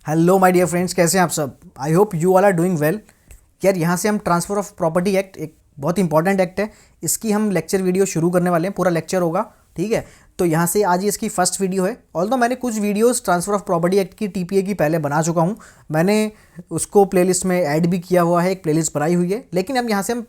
Hello my dear friends, कैसे हैं आप सब। I hope you all are doing well. यार यहाँ से हम ट्रांसफ़र ऑफ प्रॉपर्टी एक्ट, एक बहुत इंपॉर्टेंट एक्ट है, इसकी हम लेक्चर वीडियो शुरू करने वाले हैं। पूरा लेक्चर होगा, ठीक है। तो यहाँ से आज ये इसकी फर्स्ट वीडियो है। ऑल्दो मैंने कुछ videos transfer of property act की टीपीए की पहले बना चुका हूँ, मैंने उसको प्लेलिस्ट में ऐड भी किया हुआ है, एक प्लेलिस्ट बनाई हुई है। लेकिन अब यहाँ से हम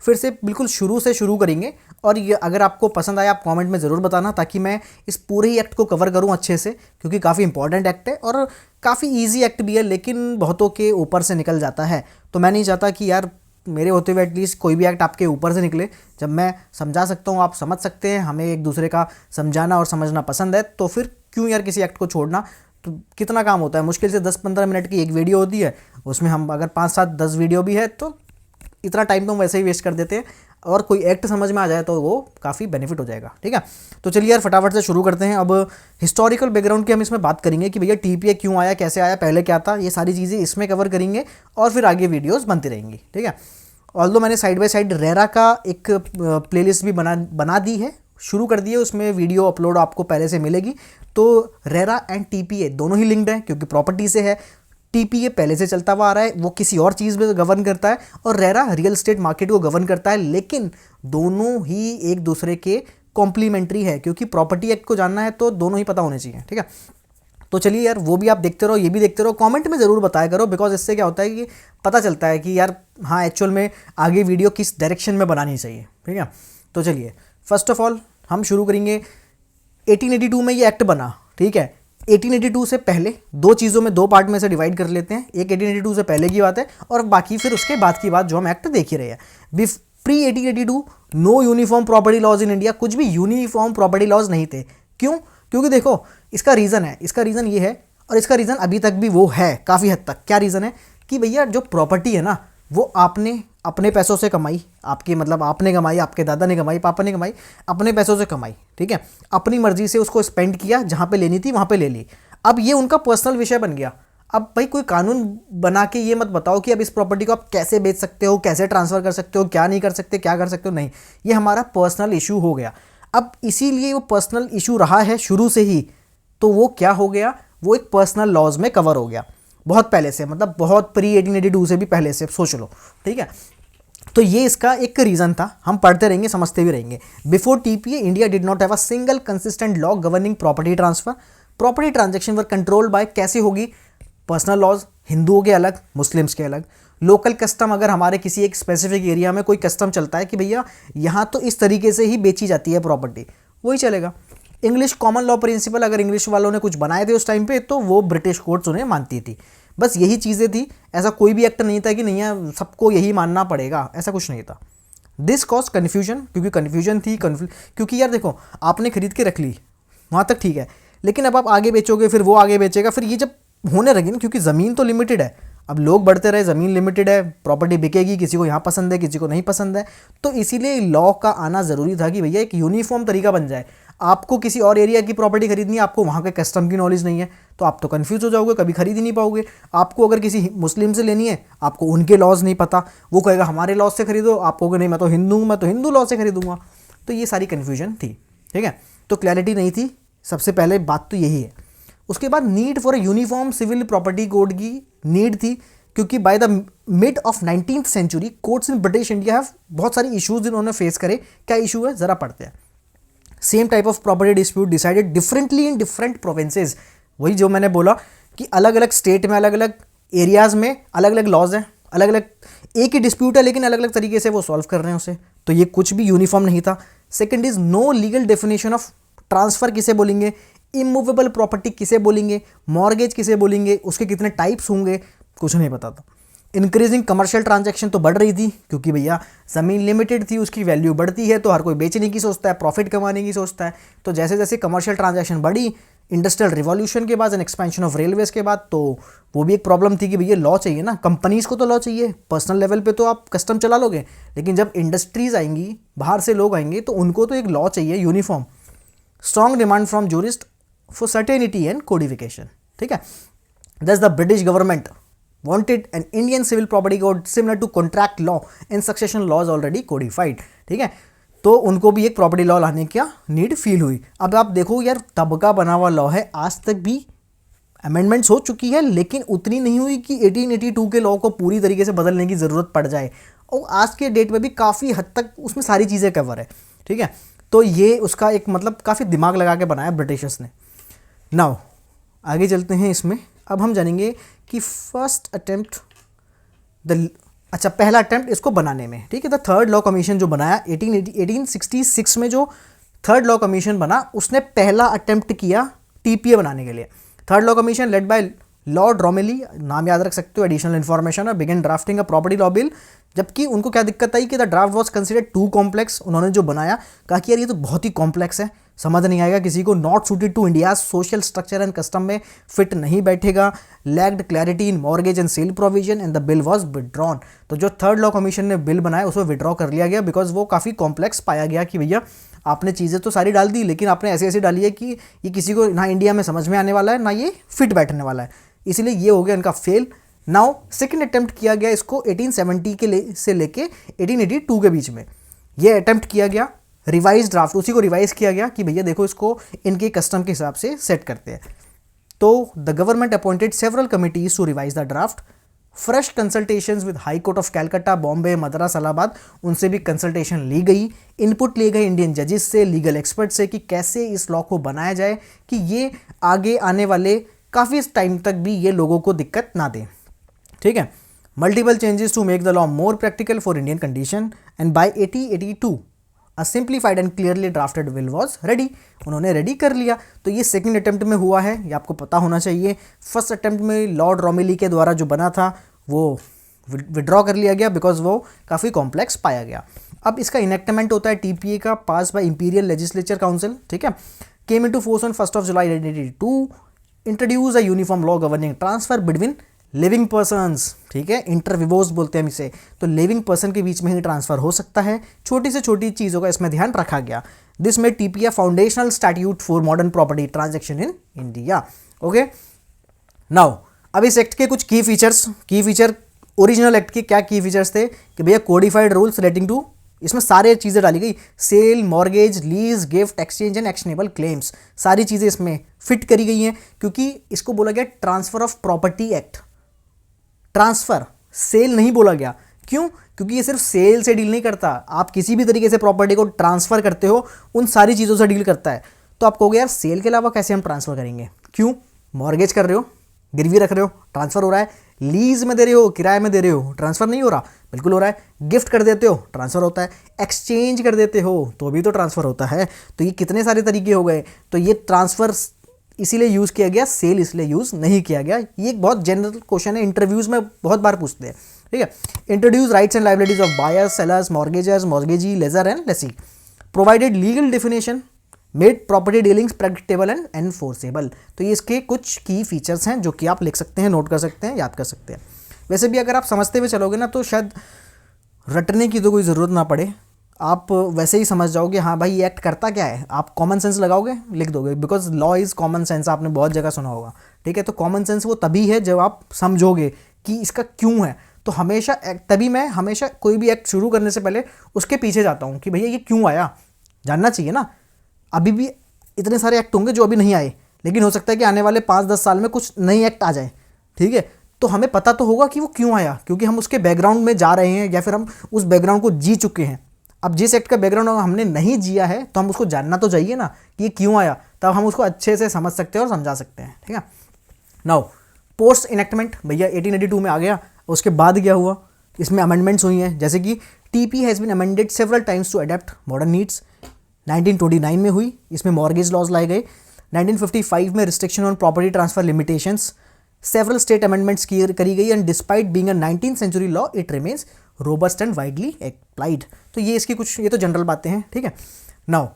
फिर से बिल्कुल शुरू से शुरू करेंगे। और ये अगर आपको पसंद आया आप कमेंट में ज़रूर बताना, ताकि मैं इस पूरे ही एक्ट को कवर करूं अच्छे से, क्योंकि काफ़ी इंपॉर्टेंट एक्ट है और काफ़ी इजी एक्ट भी है, लेकिन बहुतों के ऊपर से निकल जाता है। तो मैं नहीं चाहता कि यार मेरे होते हुए एटलीस्ट कोई भी एक्ट आपके ऊपर से निकले। जब मैं समझा सकता हूँ, आप समझ सकते हैं, हमें एक दूसरे का समझाना और समझना पसंद है, तो फिर क्यों यार किसी एक्ट को छोड़ना। तो कितना काम होता है, मुश्किल से 10-15 मिनट की एक वीडियो होती है, उसमें हम अगर 5-7-10 वीडियो भी है तो इतना टाइम तो हम वैसे ही वेस्ट कर देते हैं। और कोई एक्ट समझ में आ जाए तो वो काफ़ी बेनिफिट हो जाएगा, ठीक है। तो चलिए यार फटाफट से शुरू करते हैं। अब हिस्टोरिकल बैकग्राउंड की हम इसमें बात करेंगे कि भैया टीपीए क्यों आया, कैसे आया, पहले क्या था, ये सारी चीज़ें इसमें कवर करेंगे और फिर आगे वीडियोस बनती रहेंगी, ठीक है। ऑल्दो मैंने साइड बाय साइड रेरा का एक प्लेलिस्ट भी बना दी है, शुरू कर दी है, उसमें वीडियो अपलोड आपको पहले से मिलेगी। तो रेरा एंड टीपीए दोनों ही लिंक्ड हैं, क्योंकि प्रॉपर्टी से है। टीपीए पहले से चलता हुआ आ रहा है, वो किसी और चीज़ में गवर्न करता है, और रेरा रियल एस्टेट मार्केट को गवर्न करता है। लेकिन दोनों ही एक दूसरे के कॉम्प्लीमेंट्री है, क्योंकि प्रॉपर्टी एक्ट को जानना है तो दोनों ही पता होने चाहिए, ठीक है। तो चलिए यार वो भी आप देखते रहो, ये भी देखते रहो, कमेंट में ज़रूर बताया करो, बिकॉज इससे क्या होता है कि पता चलता है कि यार हाँ एक्चुअल में आगे वीडियो किस डायरेक्शन में बनानी चाहिए, ठीक है। तो चलिए फर्स्ट ऑफ ऑल हम शुरू करेंगे। 1882 में ये एक्ट बना, ठीक है। 1882 से पहले दो चीज़ों में, दो पार्ट में से डिवाइड कर लेते हैं। एक 1882 से पहले की बात है और बाकी फिर उसके बाद की बात जो हम एक्ट देख ही रहे हैं। Pre 1882 no uniform property laws in India, कुछ भी यूनिफॉर्म प्रॉपर्टी लॉज नहीं थे। क्यों? क्योंकि देखो इसका रीज़न है, इसका रीज़न ये है, और इसका रीज़न अभी तक भी वो है काफ़ी हद तक। क्या रीज़न है कि भैया जो प्रॉपर्टी है ना, वो आपने अपने पैसों से कमाई, आपकी मतलब आपने कमाई, आपके दादा ने कमाई, पापा ने कमाई, अपने पैसों से कमाई, ठीक है। अपनी मर्जी से उसको स्पेंड किया, जहाँ पे लेनी थी वहाँ पे ले ली। अब ये उनका पर्सनल विषय बन गया। अब भाई कोई कानून बना के ये मत बताओ कि अब इस प्रॉपर्टी को आप कैसे बेच सकते हो, कैसे ट्रांसफ़र कर सकते हो, क्या नहीं कर सकते, क्या कर सकते हो, नहीं, ये हमारा पर्सनल इशू हो गया। अब इसीलिए वो पर्सनल इशू रहा है शुरू से ही, तो वो क्या हो गया, वो एक पर्सनल लॉज में कवर हो गया बहुत पहले से, मतलब बहुत प्री 1882 से भी पहले से, सोच लो, ठीक है। तो ये इसका एक रीज़न था, हम पढ़ते रहेंगे, समझते भी रहेंगे। Before TPA India did not have a single consistent law governing property transfer. Property transaction were controlled by, कैसे होगी, पर्सनल लॉज, हिंदुओं के अलग, मुस्लिम्स के अलग। लोकल कस्टम, अगर हमारे किसी एक स्पेसिफिक एरिया में कोई कस्टम चलता है कि भैया यहाँ तो इस तरीके से ही बेची जाती है प्रॉपर्टी, वही चलेगा। इंग्लिश कॉमन लॉ प्रिंसिपल, अगर इंग्लिश वालों ने कुछ बनाए थे उस टाइम पे तो वो ब्रिटिश कोर्ट्स उन्हें मानती थी। बस यही चीज़ें थी, ऐसा कोई भी एक्ट नहीं था कि नहीं है सबको यही मानना पड़ेगा, ऐसा कुछ नहीं था। दिस कॉज कन्फ्यूजन, क्योंकि कन्फ्यूजन थी, क्योंकि यार देखो आपने खरीद के रख ली वहाँ तक ठीक है, लेकिन अब आप आगे बेचोगे, फिर वो आगे बेचेगा, फिर ये जब होने लगी ना, क्योंकि ज़मीन तो लिमिटेड है, अब लोग बढ़ते रहे, ज़मीन लिमिटेड है, प्रॉपर्टी बिकेगी, किसी को यहाँ पसंद है, किसी को नहीं पसंद है, तो इसीलिए लॉ का आना ज़रूरी था कि भैया एक यूनिफॉर्म तरीका बन जाए। आपको किसी और एरिया की प्रॉपर्टी खरीदनी है, आपको वहाँ के कस्टम की नॉलेज नहीं है, तो आप तो कन्फ्यूज़ हो जाओगे, कभी खरीद ही नहीं पाओगे। आपको अगर किसी मुस्लिम से लेनी है, आपको उनके लॉज नहीं पता, वो कहेगा हमारे लॉज से खरीदो, आप कहोगे नहीं मैं तो हिंदू हूँ, मैं तो हिंदू लॉ से खरीदूंगा। तो ये सारी कन्फ्यूजन थी, ठीक है। तो क्लैरिटी नहीं थी, सबसे पहले बात तो यही है। उसके बाद need for a uniform civil property code की नीड थी, क्योंकि by the mid of 19th century courts in British India have बहुत सारी इश्यूज इन्होंने फेस करे। क्या इशू है ज़रा पढ़ते हैं। Same type of property dispute decided differently in different provinces. वही जो मैंने बोला कि अलग अलग स्टेट में, अलग अलग एरियाज़ में अलग अलग लॉज हैं, अलग अलग एक ही डिस्प्यूट है, लेकिन अलग अलग तरीके से वो सॉल्व कर रहे हैं उसे, तो ये कुछ भी यूनिफॉर्म नहीं था। Second is no legal definition of transfer किसे बोलेंगे, इमूवेबल प्रॉपर्टी किसे बोलेंगे, मॉर्गेज किसे बोलेंगे, उसके कितने टाइप्स होंगे, कुछ नहीं पता था। इंक्रीजिंग कमर्शियल ट्रांजैक्शन तो बढ़ रही थी, क्योंकि भैया ज़मीन लिमिटेड थी, उसकी वैल्यू बढ़ती है तो हर कोई बेचने की सोचता है, प्रॉफिट कमाने की सोचता है। तो जैसे जैसे कमर्शियल ट्रांजैक्शन बढ़ी, इंडस्ट्रियल रिवॉल्यूशन के बाद एंड एक्सपेंशन ऑफ रेलवेज़ के बाद, तो वो भी एक प्रॉब्लम थी कि भैया लॉ चाहिए ना, कंपनीज़ को तो लॉ चाहिए, पर्सनल लेवल पे तो आप कस्टम चला लोगे, लेकिन जब इंडस्ट्रीज़ आएंगी, बाहर से लोग आएंगे, तो उनको तो एक लॉ चाहिए uniform. Strong demand from jurist for certainty and codification, ठीक है। दस the British government wanted an Indian civil property code similar to contract law and succession laws already codified, ठीक है। तो उनको भी एक प्रॉपर्टी लॉ लाने की नीड फील हुई। अब आप देखो यार तब का बना हुआ लॉ है, आज तक भी अमेंडमेंट्स हो चुकी है, लेकिन उतनी नहीं हुई कि 1882 के लॉ को पूरी तरीके से बदलने की ज़रूरत पड़ जाए। और आज के डेट में भी काफ़ी हद तक उसमें सारी चीज़ें कवर है, ठीक है। तो ये उसका एक मतलब काफ़ी दिमाग लगा के बनाया ब्रिटिशर्स ने। नाउ आगे चलते हैं इसमें। अब हम जानेंगे कि फर्स्ट अटेम्प्ट पहला अटेम्प्ट इसको बनाने में, ठीक है। द थर्ड लॉ कमीशन जो बनाया 1866 में, जो थर्ड लॉ कमीशन बना, उसने पहला अटेम्प्ट किया टीपीए बनाने के लिए। Third law commission led by lord Romilly, नाम याद रख सकते हो, एडिशनल इन्फॉर्मेशन, और began drafting a property law bill. जबकि उनको क्या दिक्कत आई कि the draft was considered too complex. उन्होंने जो बनाया कहा कि यार ये तो बहुत ही कॉम्प्लेक्स है, समझ नहीं आएगा किसी को, not suited to India social structure and custom में फिट नहीं बैठेगा, lacked clarity in mortgage and sale provision and the bill was withdrawn. तो जो थर्ड लॉ कमीशन ने बिल बनाया उसको विड्रॉ कर लिया गया, बिकॉज वो काफ़ी कॉम्प्लेक्स पाया गया कि भैया आपने चीज़ें तो सारी डाल दी, लेकिन आपने ऐसी ऐसी डाली है कि ये किसी को ना इंडिया में समझ में आने वाला है, ना ये फिट बैठने वाला है, इसलिए ये हो गया इनका फेल। नाउ सेकंड अटेम्प्ट किया गया इसको 1870 से लेके 1882 के बीच में, ये अटेम्प्ट किया गया। रिवाइज ड्राफ्ट, उसी को रिवाइज किया गया कि भैया देखो इसको इनके कस्टम के हिसाब से सेट करते हैं। तो the government appointed several committees to revise the draft. Fresh consultations with high court of Calcutta, Bombay, Madras, Allahabad, उनसे भी कंसल्टेशन ली गई। इनपुट लिए गए इंडियन जजेस से, लीगल एक्सपर्ट से, कि कैसे इस लॉ को बनाया जाए कि ये आगे आने वाले काफ़ी टाइम तक भी ये लोगों को दिक्कत ना दे, ठीक है। Multiple changes to make the law more practical for Indian condition and by 1882 a simplified and clearly drafted bill was ready. उन्होंने रेडी कर लिया। तो ये सेकंड अटेम्प्ट में हुआ है, ये आपको पता होना चाहिए। फर्स्ट अटेम्प्ट में लॉर्ड रोमेली के द्वारा जो बना था वो विड्रॉ कर लिया गया, बिकॉज वो काफ़ी कॉम्प्लेक्स पाया गया। अब इसका इनेक्टमेंट होता है टीपीए का, पास बाय इंपीरियल लेजिस्लेचर काउंसिल, ठीक है। Came into force on 1 July 1882। Introduce a uniform law governing transfer between living persons, ठीक है, इंटरविवोर्स बोलते हैं हम इसे। तो लिविंग पर्सन के बीच में ही ट्रांसफर हो सकता है। छोटी से छोटी चीज़ों का इसमें ध्यान रखा गया। दिस में TPA foundational statute for modern property transaction in India. Okay, now अब इस एक्ट के कुछ की फीचर ओरिजिनल एक्ट के क्या की फीचर्स थे कि भैया कोडिफाइड रूल्स रिलेटिंग टू, इसमें सारे चीज़ें डाली गई, sale, mortgage, lease, gift, exchange and actionable claims, सारी चीज़ें इसमें फिट करी गई हैं, क्योंकि इसको बोला गया transfer of property act. Transfer, sale नहीं बोला गया। क्यों? क्योंकि ये सिर्फ सेल से डील नहीं करता, आप किसी भी तरीके से प्रॉपर्टी को ट्रांसफर करते हो उन सारी चीज़ों से डील करता है। तो आप कहोगे यार सेल के अलावा कैसे हम ट्रांसफर करेंगे? क्यों? मॉर्गेज कर रहे हो, गिरवी रख रहे हो, ट्रांसफर हो रहा है। लीज में दे रहे हो, किराए में दे रहे हो, ट्रांसफर नहीं हो रहा? बिल्कुल हो रहा है। गिफ्ट कर देते हो, ट्रांसफर होता है। एक्सचेंज कर देते हो तो भी तो ट्रांसफर होता है। तो ये कितने सारे तरीके हो गए। तो ये ट्रांसफर इसीलिए यूज़ किया गया, सेल इसलिए यूज़ नहीं किया गया। ये एक बहुत जनरल क्वेश्चन है, इंटरव्यूज़ में बहुत बार पूछते हैं, ठीक है। Introduce rights and liabilities of buyers, sellers, mortgagors, mortgagees, lessor and lessee. Provided legal definition, made property dealings practicable and enforceable. तो ये इसके कुछ की फीचर्स हैं जो कि आप लिख सकते हैं, नोट कर सकते हैं, याद कर सकते हैं। वैसे भी अगर आप समझते हुए चलोगे ना तो शायद रटने की तो कोई ज़रूरत ना पड़े, आप वैसे ही समझ जाओगे हाँ भाई ये एक्ट करता क्या है। आप कॉमन सेंस लगाओगे, लिख दोगे, because law is common sense, आपने बहुत जगह सुना होगा, ठीक है। तो कॉमन सेंस वो तभी है जब आप समझोगे कि इसका क्यों है। तो हमेशा तभी मैं हमेशा कोई भी एक्ट शुरू करने से पहले उसके पीछे जाता हूँ कि भैया ये क्यों आया, जानना चाहिए ना। अभी भी इतने सारे एक्ट होंगे जो अभी नहीं आए, लेकिन हो सकता है कि आने वाले 5-10 साल में कुछ नई एक्ट आ जाए, ठीक है। तो हमें पता तो होगा कि वो क्यों आया, क्योंकि हम उसके बैकग्राउंड में जा रहे हैं या फिर हम उस बैकग्राउंड को जी चुके हैं। अब जिस एक्ट का बैकग्राउंड हमने नहीं जिया है तो हम उसको जानना तो चाहिए ना कि ये क्यों आया, तब हम उसको अच्छे से समझ सकते हैं और समझा सकते हैं, ठीक है। नाउ पोस्ट इनेक्टमेंट, भैया 1882 में आ गया, उसके बाद क्या हुआ, इसमें अमेंडमेंट्स हुई हैं, जैसे कि TP has been amended several times to adapt modern needs. 1929 में हुई, इसमें मॉर्गेज लॉज लाए गए। 1955 में restriction on property transfer limitations, several state amendments करी गई, and despite being a 19th century law it remains robust and widely applied. तो ये इसकी कुछ, ये तो जनरल बातें हैं, ठीक है। नाउ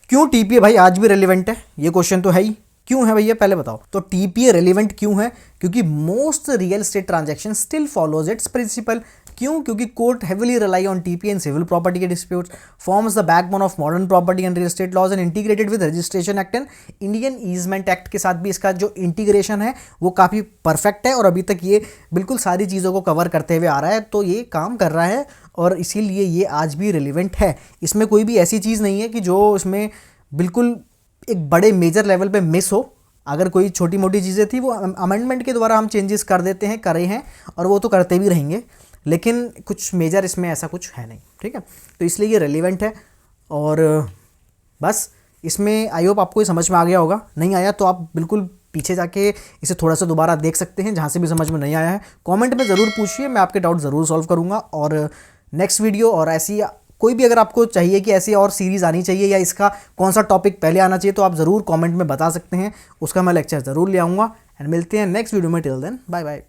क्यों टीपीए भाई आज भी रेलिवेंट है, ये क्वेश्चन तो है ही। क्यों है भैया पहले बताओ। तो टीपीए रेलिवेंट क्यों है? क्योंकि most real estate transaction still follows its principle. क्यों? क्योंकि court heavily rely on TPA in civil property के disputes, forms the backbone of modern property and real estate laws and integrated with registration act and Indian easement act के साथ भी इसका जो integration है वो काफ़ी परफेक्ट है और अभी तक ये बिल्कुल सारी चीज़ों को कवर करते हुए आ रहा है। तो ये काम कर रहा है और इसीलिए ये आज भी रिलेवेंट है। इसमें कोई भी ऐसी चीज़ नहीं है कि जो इसमें बिल्कुल एक बड़े मेजर लेवल पे मिस हो, अगर कोई छोटी मोटी चीज़ें थी वो अमेंडमेंट के द्वारा हम चेंजेस कर देते हैं, करे हैं, और वो तो करते भी रहेंगे, लेकिन कुछ मेजर इसमें ऐसा कुछ है नहीं, ठीक है। तो इसलिए ये रेलिवेंट है। और बस इसमें आई होप आपको ये समझ में आ गया होगा। नहीं आया तो आप बिल्कुल पीछे जाके इसे थोड़ा सा दोबारा देख सकते हैं, जहाँ से भी समझ में नहीं आया है कमेंट में ज़रूर पूछिए, मैं आपके डाउट ज़रूर सॉल्व करूँगा। और नेक्स्ट वीडियो और ऐसी कोई भी अगर आपको चाहिए कि ऐसी और सीरीज़ आनी चाहिए या इसका कौन सा टॉपिक पहले आना चाहिए, तो आप ज़रूर कमेंट में बता सकते हैं, उसका मैं लेक्चर ज़रूर ले आऊँगा। एंड मिलते हैं नेक्स्ट वीडियो में। Till then bye bye.